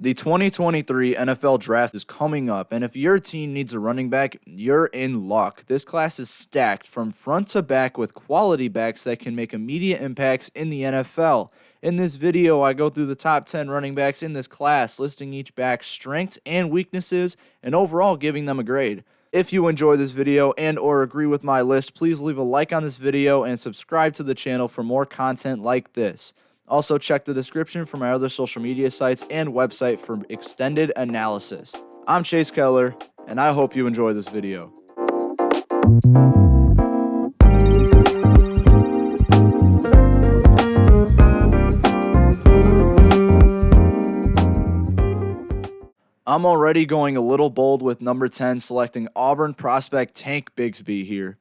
The 2023 NFL Draft is coming up, and if your team needs a running back, you're in luck. This class is stacked from front to back with quality backs that can make immediate impacts in the NFL. In this video, I go through the top 10 running backs in this class, listing each back's strengths and weaknesses, and overall giving them a grade. If you enjoy this video and or agree with my list, please leave a like on this video and subscribe to the channel for more content like this. Also, check the description for my other social media sites and website for extended analysis. I'm Chase Keller, and I hope you enjoy this video. I'm already going a little bold with number 10, selecting Auburn prospect Tank Bixby here.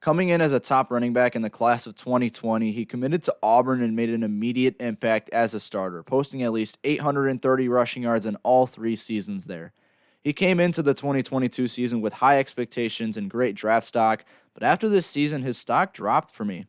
Coming in as a top running back in the class of 2020, he committed to Auburn and made an immediate impact as a starter, posting at least 830 rushing yards in all 3 seasons there. He came into the 2022 season with high expectations and great draft stock, but after this season, his stock dropped for me.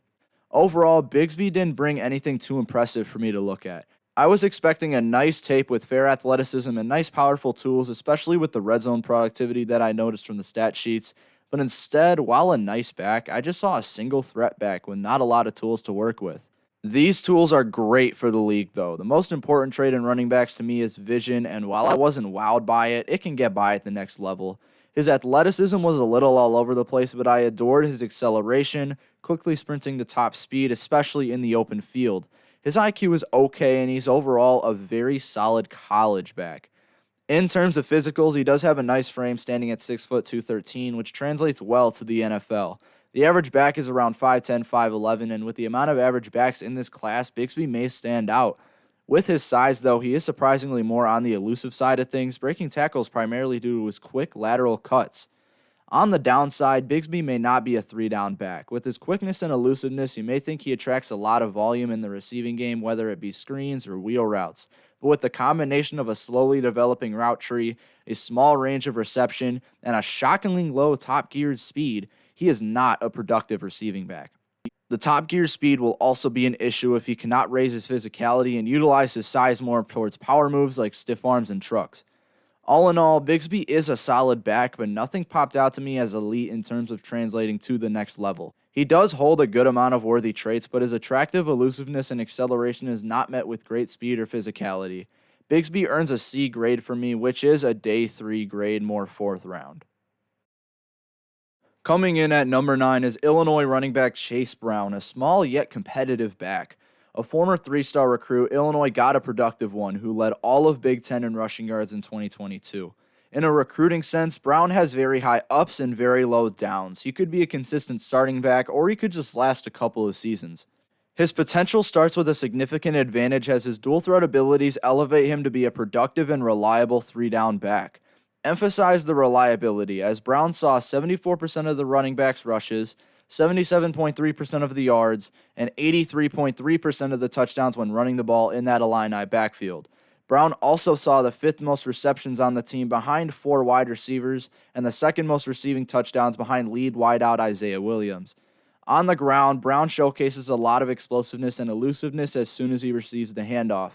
Overall, Bixby didn't bring anything too impressive for me to look at. I was expecting a nice tape with fair athleticism and nice powerful tools, especially with the red zone productivity that I noticed from the stat sheets. But instead, while a nice back, I just saw a single threat back with not a lot of tools to work with. These tools are great for the league, though. The most important trait in running backs to me is vision, and while I wasn't wowed by it, it can get by at the next level. His athleticism was a little all over the place, but I adored his acceleration, quickly sprinting to top speed, especially in the open field. His IQ is okay, and he's overall a very solid college back. In terms of physicals, he does have a nice frame standing at 6 foot 213, which translates well to the NFL. The average back is around 5'10", 5'11", and with the amount of average backs in this class, Bixby may stand out. With his size, though, he is surprisingly more on the elusive side of things, breaking tackles primarily due to his quick lateral cuts. On the downside, Bixby may not be a 3-down back. With his quickness and elusiveness, you may think he attracts a lot of volume in the receiving game, whether it be screens or wheel routes. But with the combination of a slowly developing route tree, a small range of reception, and a shockingly low top-geared speed, he is not a productive receiving back. The top-gear speed will also be an issue if he cannot raise his physicality and utilize his size more towards power moves like stiff arms and trucks. All in all, Bixby is a solid back, but nothing popped out to me as elite in terms of translating to the next level. He does hold a good amount of worthy traits, but his attractive elusiveness and acceleration is not met with great speed or physicality. Bixby earns a C grade for me, which is a day 3 grade, more 4th round. Coming in at number 9 is Illinois running back Chase Brown, a small yet competitive back. A former 3-star recruit, Illinois got a productive one who led all of Big Ten in rushing yards in 2022. In a recruiting sense, Brown has very high ups and very low downs. He could be a consistent starting back, or he could just last a couple of seasons. His potential starts with a significant advantage as his dual threat abilities elevate him to be a productive and reliable 3-down back. Emphasize the reliability, as Brown saw 74% of the running backs' rushes, 77.3% of the yards, and 83.3% of the touchdowns when running the ball in that Illini backfield. Brown also saw the 5th most receptions on the team behind 4 wide receivers and the 2nd most receiving touchdowns behind lead wideout Isaiah Williams. On the ground, Brown showcases a lot of explosiveness and elusiveness as soon as he receives the handoff.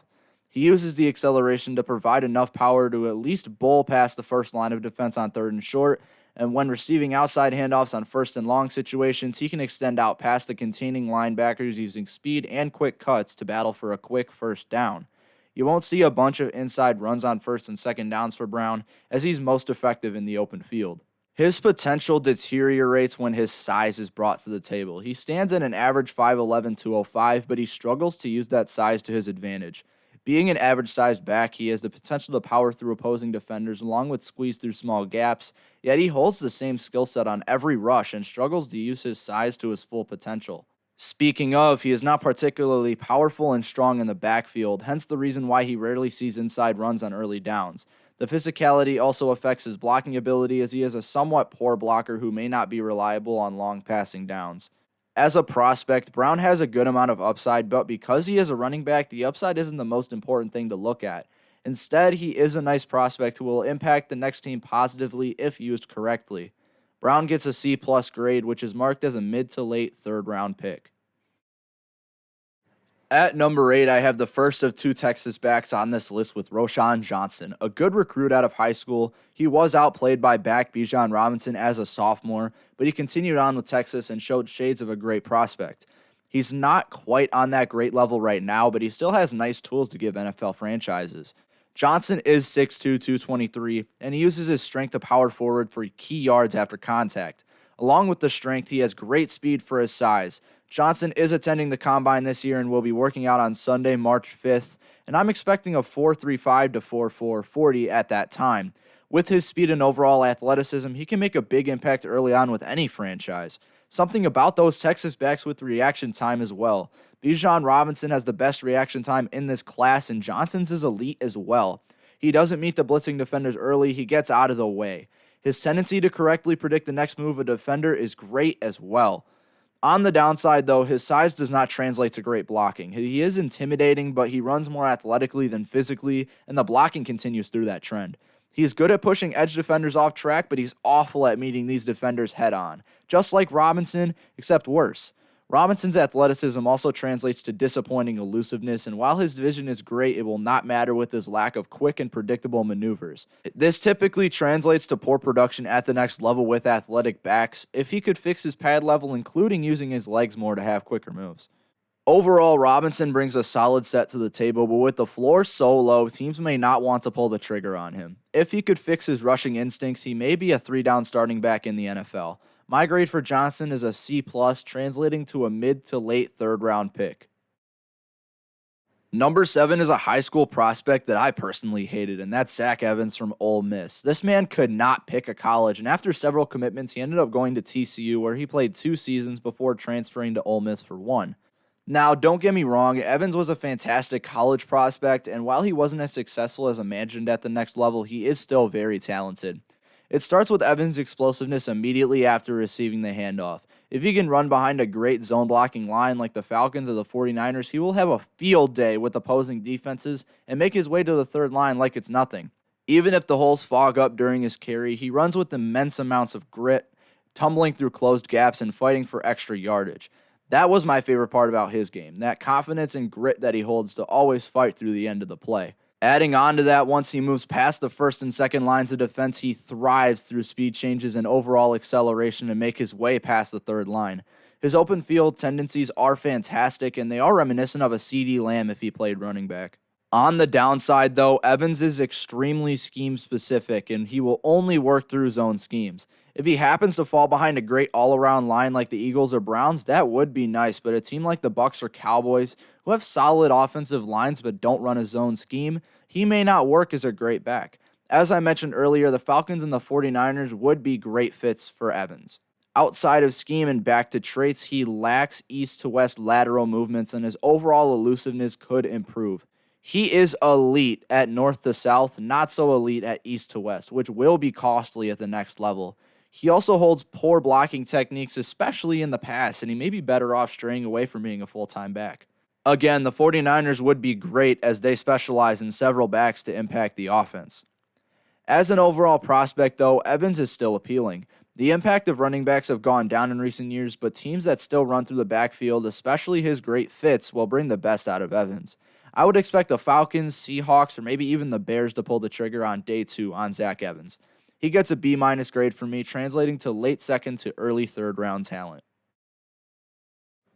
He uses the acceleration to provide enough power to at least bowl past the first line of defense on 3rd and short, and when receiving outside handoffs on 1st and long situations, he can extend out past the containing linebackers using speed and quick cuts to battle for a quick first down. You won't see a bunch of inside runs on 1st and 2nd downs for Brown, as he's most effective in the open field. His potential deteriorates when his size is brought to the table. He stands at an average 5'11", 205, but he struggles to use that size to his advantage. Being an average-sized back, he has the potential to power through opposing defenders along with squeeze through small gaps, yet he holds the same skill set on every rush and struggles to use his size to his full potential. Speaking of, he is not particularly powerful and strong in the backfield, hence the reason why he rarely sees inside runs on early downs. The physicality also affects his blocking ability, as he is a somewhat poor blocker who may not be reliable on long passing downs. As a prospect, Brown has a good amount of upside, but because he is a running back, the upside isn't the most important thing to look at. Instead, he is a nice prospect who will impact the next team positively if used correctly. Brown gets a C+ grade, which is marked as a mid to late 3rd round pick. At number 8, I have the first of two Texas backs on this list with Roshan Johnson, a good recruit out of high school. He was outplayed by back Bijon Robinson as a sophomore, but he continued on with Texas and showed shades of a great prospect. He's not quite on that great level right now, but he still has nice tools to give NFL franchises. Johnson is 6'2", 223, and he uses his strength to power forward for key yards after contact. Along with the strength, he has great speed for his size. Johnson is attending the Combine this year and will be working out on Sunday, March 5th, and I'm expecting a 4.35 to 4.440 at that time. With his speed and overall athleticism, he can make a big impact early on with any franchise. Something about those Texas backs with reaction time as well. Bijan Robinson has the best reaction time in this class, and Johnson's is elite as well. He doesn't meet the blitzing defenders early, he gets out of the way. His tendency to correctly predict the next move of a defender is great as well. On the downside, though, his size does not translate to great blocking. He is intimidating, but he runs more athletically than physically, and the blocking continues through that trend. He's good at pushing edge defenders off track, but he's awful at meeting these defenders head on. Just like Robinson, except worse. Robinson's athleticism also translates to disappointing elusiveness, and while his vision is great, it will not matter with his lack of quick and predictable maneuvers. This typically translates to poor production at the next level with athletic backs, if he could fix his pad level, including using his legs more to have quicker moves. Overall, Robinson brings a solid set to the table, but with the floor so low, teams may not want to pull the trigger on him. If he could fix his rushing instincts, he may be a 3-down starting back in the NFL. My grade for Johnson is a C+, translating to a mid to late third-round pick. Number 7 is a high school prospect that I personally hated, and that's Zack Evans from Ole Miss. This man could not pick a college, and after several commitments, he ended up going to TCU, where he played 2 seasons before transferring to Ole Miss for 1. Now, don't get me wrong, Evans was a fantastic college prospect, and while he wasn't as successful as imagined at the next level, he is still very talented. It starts with Evans' explosiveness immediately after receiving the handoff. If he can run behind a great zone blocking line like the Falcons or the 49ers, he will have a field day with opposing defenses and make his way to the third line like it's nothing. Even if the holes fog up during his carry, he runs with immense amounts of grit, tumbling through closed gaps and fighting for extra yardage. That was my favorite part about his game, that confidence and grit that he holds to always fight through the end of the play. Adding on to that, once he moves past the first and second lines of defense, he thrives through speed changes and overall acceleration to make his way past the third line. His open field tendencies are fantastic, and they are reminiscent of a CeeDee Lamb if he played running back. On the downside, though, Evans is extremely scheme-specific, and he will only work through zone schemes. If he happens to fall behind a great all-around line like the Eagles or Browns, that would be nice, but a team like the Bucs or Cowboys, who have solid offensive lines but don't run a zone scheme, he may not work as a great back. As I mentioned earlier, the Falcons and the 49ers would be great fits for Evans. Outside of scheme and back to traits, he lacks east-to-west lateral movements, and his overall elusiveness could improve. He is elite at north to south, not so elite at east to west, which will be costly at the next level. He also holds poor blocking techniques, especially in the pass, and he may be better off straying away from being a full-time back. Again, the 49ers would be great as they specialize in several backs to impact the offense. As an overall prospect, though, Evans is still appealing. The impact of running backs have gone down in recent years, but teams that still run through the backfield, especially his great fits, will bring the best out of Evans. I would expect the Falcons, Seahawks, or maybe even the Bears to pull the trigger on day 2 on Zack Evans. He gets a B- grade from me, translating to late second to early third round talent.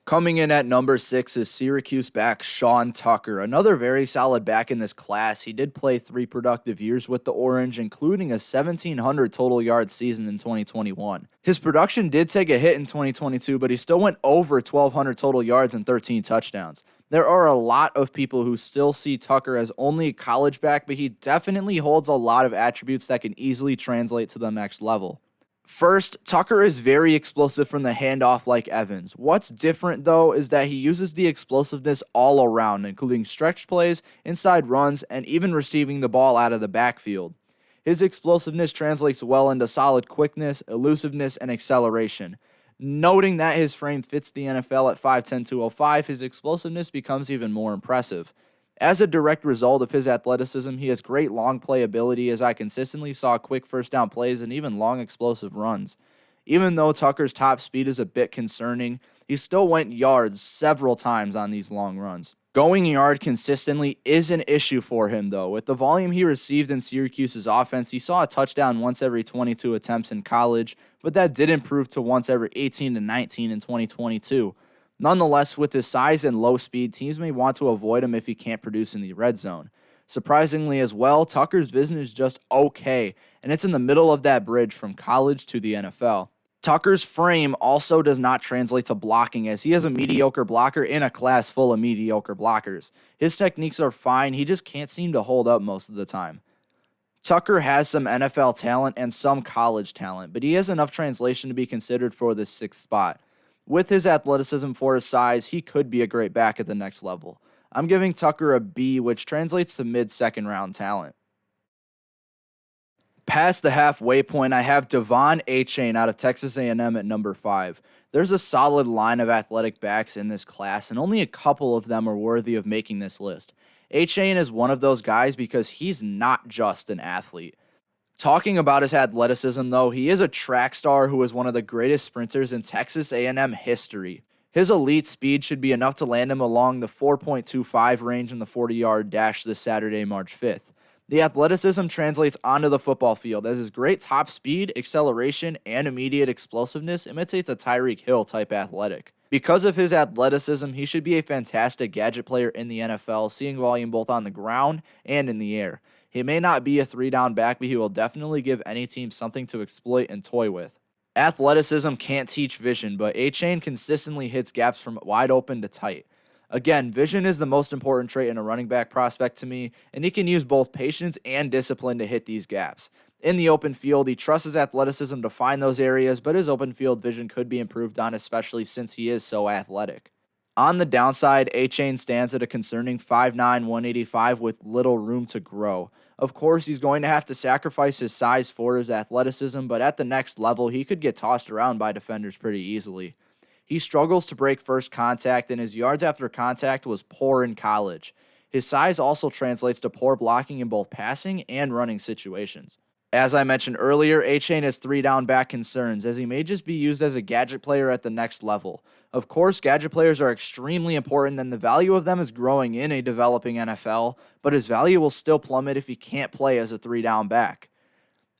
Coming in at number 6 is Syracuse back Sean Tucker, another very solid back in this class. He did play 3 productive years with the Orange, including a 1,700 total yard season in 2021. His production did take a hit in 2022, but he still went over 1,200 total yards and 13 touchdowns. There are a lot of people who still see Tucker as only a college back, but he definitely holds a lot of attributes that can easily translate to the next level. First, Tucker is very explosive from the handoff like Evans. What's different, though, is that he uses the explosiveness all around, including stretch plays, inside runs, and even receiving the ball out of the backfield. His explosiveness translates well into solid quickness, elusiveness, and acceleration. Noting that his frame fits the NFL at 5'10", 205, his explosiveness becomes even more impressive. As a direct result of his athleticism, he has great long play ability, as I consistently saw quick first down plays and even long explosive runs. Even though Tucker's top speed is a bit concerning, he still went yards several times on these long runs. Going yard consistently is an issue for him, though. With the volume he received in Syracuse's offense, he saw a touchdown once every 22 attempts in college, but that did improve to once every 18 to 19 in 2022. Nonetheless, with his size and low speed, teams may want to avoid him if he can't produce in the red zone. Surprisingly as well, Tucker's vision is just okay, and it's in the middle of that bridge from college to the NFL. Tucker's frame also does not translate to blocking, as he is a mediocre blocker in a class full of mediocre blockers. His techniques are fine, he just can't seem to hold up most of the time. Tucker has some NFL talent and some college talent, but he has enough translation to be considered for the sixth spot. With his athleticism for his size, he could be a great back at the next level. I'm giving Tucker a B, which translates to mid-second round talent. Past the halfway point, I have Devon Achane out of Texas A&M at number 5. There's a solid line of athletic backs in this class, and only a couple of them are worthy of making this list. Achane is one of those guys because he's not just an athlete. Talking about his athleticism, though, he is a track star who is one of the greatest sprinters in Texas A&M history. His elite speed should be enough to land him along the 4.25 range in the 40-yard dash this Saturday, March 5th. The athleticism translates onto the football field as his great top speed, acceleration, and immediate explosiveness imitates a Tyreek Hill type athletic. Because of his athleticism, he should be a fantastic gadget player in the NFL, seeing volume both on the ground and in the air. He may not be a 3-down back, but he will definitely give any team something to exploit and toy with. Athleticism can't teach vision, but Achane consistently hits gaps from wide open to tight. Again, vision is the most important trait in a running back prospect to me, and he can use both patience and discipline to hit these gaps. In the open field, he trusts his athleticism to find those areas, but his open field vision could be improved on, especially since he is so athletic. On the downside, Achane stands at a concerning 5'9", 185 with little room to grow. Of course, he's going to have to sacrifice his size for his athleticism, but at the next level, he could get tossed around by defenders pretty easily. He struggles to break first contact, and his yards after contact was poor in college. His size also translates to poor blocking in both passing and running situations. As I mentioned earlier, Achane has 3-down back concerns, as he may just be used as a gadget player at the next level. Of course, gadget players are extremely important, and the value of them is growing in a developing NFL, but his value will still plummet if he can't play as a 3-down back.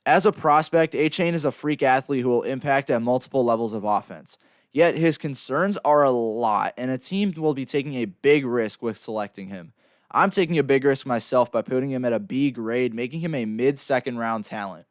As a prospect, Achane is a freak athlete who will impact at multiple levels of offense. Yet his concerns are a lot, and a team will be taking a big risk with selecting him. I'm taking a big risk myself by putting him at a B grade, making him a mid-second round talent.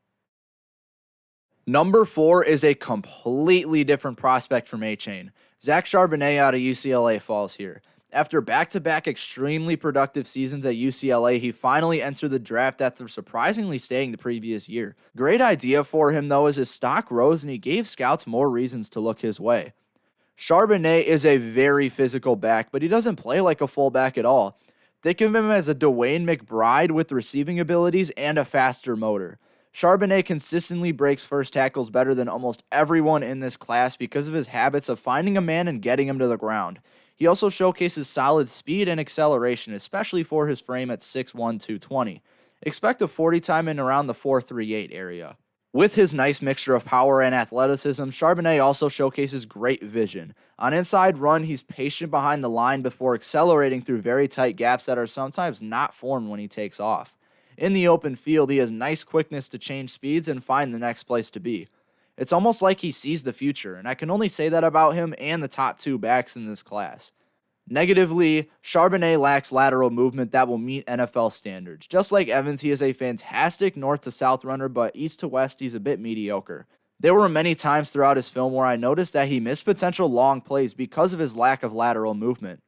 Number 4 is a completely different prospect from Achane. Zach Charbonnet out of UCLA falls here. After back-to-back extremely productive seasons at UCLA, he finally entered the draft after surprisingly staying the previous year. Great idea for him, though, as his stock rose and he gave scouts more reasons to look his way. Charbonnet is a very physical back, but he doesn't play like a fullback at all. Think of him as a Dwayne McBride with receiving abilities and a faster motor. Charbonnet consistently breaks first tackles better than almost everyone in this class because of his habits of finding a man and getting him to the ground. He also showcases solid speed and acceleration, especially for his frame at 6'1", 220. Expect a 40 time in around the 4.38 area. With his nice mixture of power and athleticism, Charbonnet also showcases great vision. On inside run, he's patient behind the line before accelerating through very tight gaps that are sometimes not formed when he takes off. In the open field, he has nice quickness to change speeds and find the next place to be. It's almost like he sees the future, and I can only say that about him and the top 2 backs in this class. Negatively, Charbonnet lacks lateral movement that will meet NFL standards. Just like Evans, he is a fantastic north to south runner, but east to west, he's a bit mediocre. There were many times throughout his film where I noticed that he missed potential long plays because of his lack of lateral movement.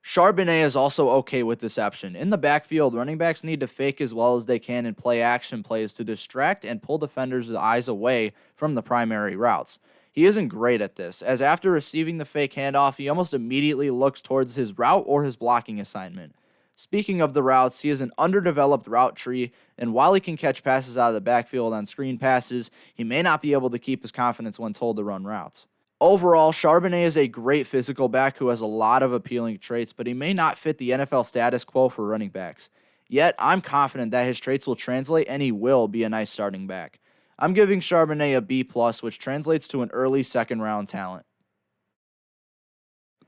Charbonnet is also okay with deception. In the backfield, running backs need to fake as well as they can and play action plays to distract and pull defenders' eyes away from the primary routes. He isn't great at this, as after receiving the fake handoff, he almost immediately looks towards his route or his blocking assignment. Speaking of the routes, he is an underdeveloped route tree, and while he can catch passes out of the backfield on screen passes, he may not be able to keep his confidence when told to run routes. Overall, Charbonnet is a great physical back who has a lot of appealing traits, but he may not fit the NFL status quo for running backs. Yet, I'm confident that his traits will translate and he will be a nice starting back. I'm giving Charbonnet a B+, which translates to an early second-round talent.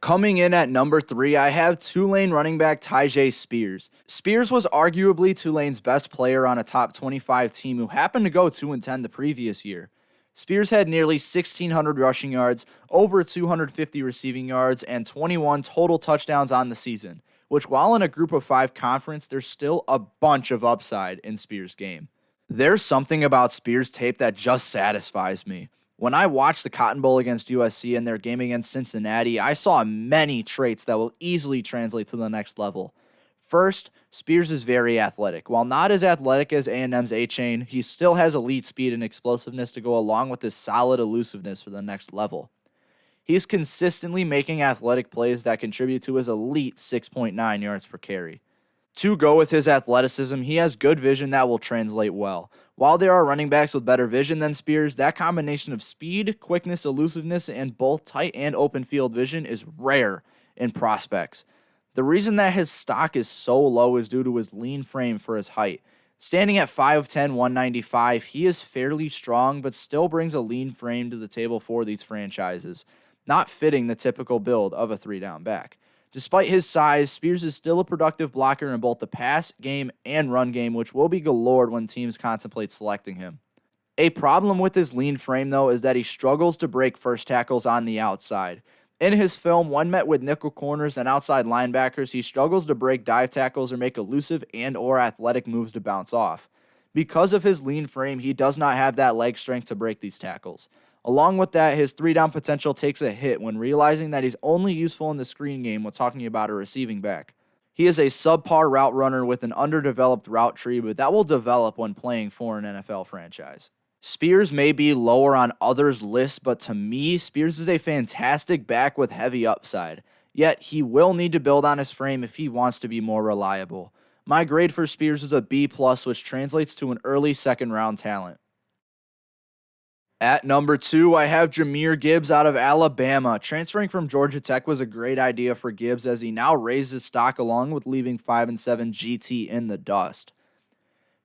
Coming in at number 3, I have Tulane running back Tai Jay Spears. Spears was arguably Tulane's best player on a top 25 team who happened to go 2-10 the previous year. Spears had nearly 1,600 rushing yards, over 250 receiving yards, and 21 total touchdowns on the season, which while in a group of 5 conference, there's still a bunch of upside in Spears' game. There's something about Spears' tape that just satisfies me. When I watched the Cotton Bowl against USC and their game against Cincinnati, I saw many traits that will easily translate to the next level. First, Spears is very athletic. While not as athletic as A&M's A-Chain, he still has elite speed and explosiveness to go along with his solid elusiveness for the next level. He's consistently making athletic plays that contribute to his elite 6.9 yards per carry. To go with his athleticism, he has good vision that will translate well. While there are running backs with better vision than Spears, that combination of speed, quickness, elusiveness, and both tight and open field vision is rare in prospects. The reason that his stock is so low is due to his lean frame for his height. Standing at 5'10", 195, he is fairly strong, but still brings a lean frame to the table for these franchises, not fitting the typical build of a 3-down back. Despite his size, Spears is still a productive blocker in both the pass game and run game, which will be galore when teams contemplate selecting him. A problem with his lean frame, though, is that he struggles to break first tackles on the outside. In his film, when met with nickel corners and outside linebackers, he struggles to break dive tackles or make elusive and/or athletic moves to bounce off. Because of his lean frame, he does not have that leg strength to break these tackles. Along with that, his 3-down potential takes a hit when realizing that he's only useful in the screen game when talking about a receiving back. He is a subpar route runner with an underdeveloped route tree, but that will develop when playing for an NFL franchise. Spears may be lower on others' lists, but to me, Spears is a fantastic back with heavy upside. Yet, he will need to build on his frame if he wants to be more reliable. My grade for Spears is a B+, which translates to an early second-round talent. At number 2, I have Jamir Gibbs out of Alabama. Transferring from Georgia Tech was a great idea for Gibbs as he now raised his stock along with leaving 5-7 GT in the dust.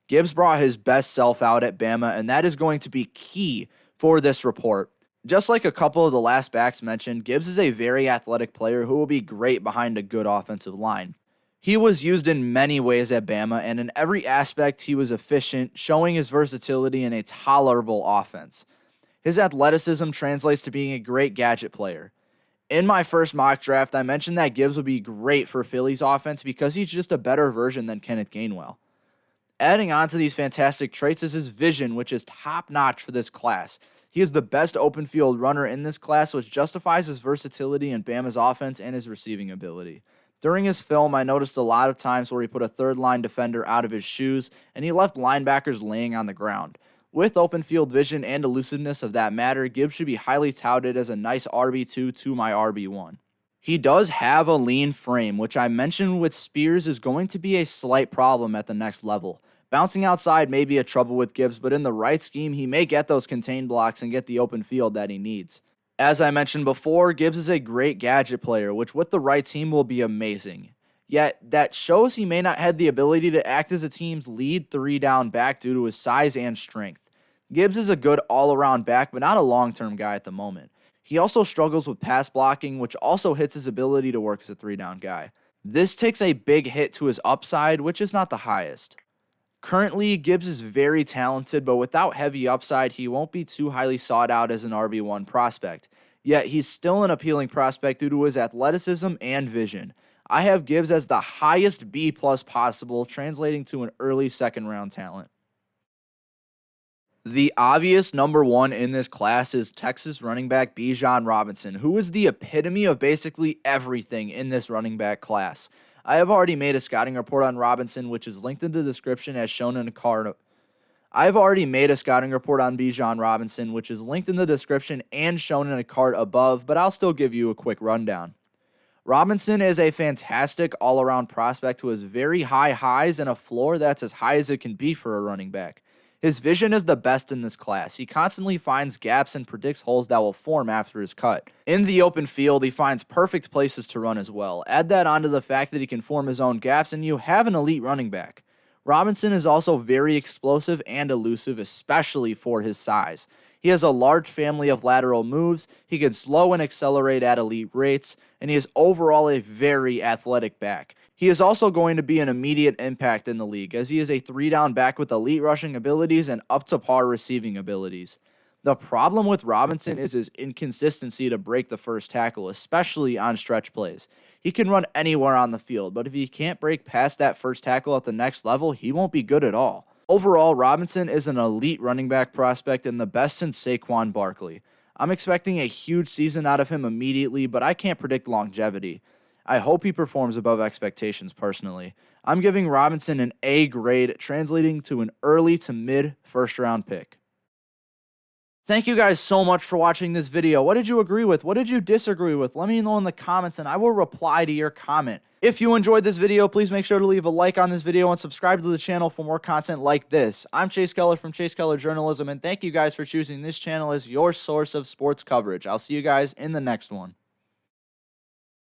Gibbs brought his best self out at Bama, and that is going to be key for this report. Just like a couple of the last backs mentioned, Gibbs is a very athletic player who will be great behind a good offensive line. He was used in many ways at Bama, and in every aspect he was efficient, showing his versatility in a tolerable offense. His athleticism translates to being a great gadget player. In my first mock draft, I mentioned that Gibbs would be great for Philly's offense because he's just a better version than Kenneth Gainwell. Adding on to these fantastic traits is his vision, which is top-notch for this class. He is the best open field runner in this class, which justifies his versatility in Bama's offense and his receiving ability. During his film, I noticed a lot of times where he put a third-line defender out of his shoes, and he left linebackers laying on the ground. With open field vision and elusiveness of that matter, Gibbs should be highly touted as a nice RB2 to my RB1. He does have a lean frame, which I mentioned with Spears is going to be a slight problem at the next level. Bouncing outside may be a trouble with Gibbs, but in the right scheme, he may get those contained blocks and get the open field that he needs. As I mentioned before, Gibbs is a great gadget player, which with the right team will be amazing. Yet, that shows he may not have the ability to act as a team's lead 3-down back due to his size and strength. Gibbs is a good all-around back, but not a long-term guy at the moment. He also struggles with pass blocking, which also hits his ability to work as a 3-down guy. This takes a big hit to his upside, which is not the highest. Currently, Gibbs is very talented, but without heavy upside, he won't be too highly sought out as an RB1 prospect. Yet, he's still an appealing prospect due to his athleticism and vision. I have Gibbs as the highest B+ possible, translating to an early second-round talent. The obvious number 1 in this class is Texas running back Bijon Robinson, who is the epitome of basically everything in this running back class. I have already made a scouting report on Robinson, which is linked in the description as shown in a card. I've already made a scouting report on Bijon Robinson, which is linked in the description and shown in a card above, but I'll still give you a quick rundown. Robinson is a fantastic all-around prospect who has very high highs and a floor that's as high as it can be for a running back. His vision is the best in this class. He constantly finds gaps and predicts holes that will form after his cut. In the open field, he finds perfect places to run as well. Add that onto the fact that he can form his own gaps, and you have an elite running back. Robinson is also very explosive and elusive, especially for his size. He has a large family of lateral moves, he can slow and accelerate at elite rates, and he is overall a very athletic back. He is also going to be an immediate impact in the league, as he is a 3-down back with elite rushing abilities and up to par receiving abilities. The problem with Robinson is his inconsistency to break the first tackle, especially on stretch plays. He can run anywhere on the field, but if he can't break past that first tackle at the next level, he won't be good at all. Overall, Robinson is an elite running back prospect and the best since Saquon Barkley. I'm expecting a huge season out of him immediately, but I can't predict longevity. I hope he performs above expectations personally. I'm giving Robinson an A grade, translating to an early to mid first round pick. Thank you guys so much for watching this video. What did you agree with? What did you disagree with? Let me know in the comments and I will reply to your comment. If you enjoyed this video, please make sure to leave a like on this video and subscribe to the channel for more content like this. I'm Chase Keller from Chase Keller Journalism, and thank you guys for choosing this channel as your source of sports coverage. I'll see you guys in the next one.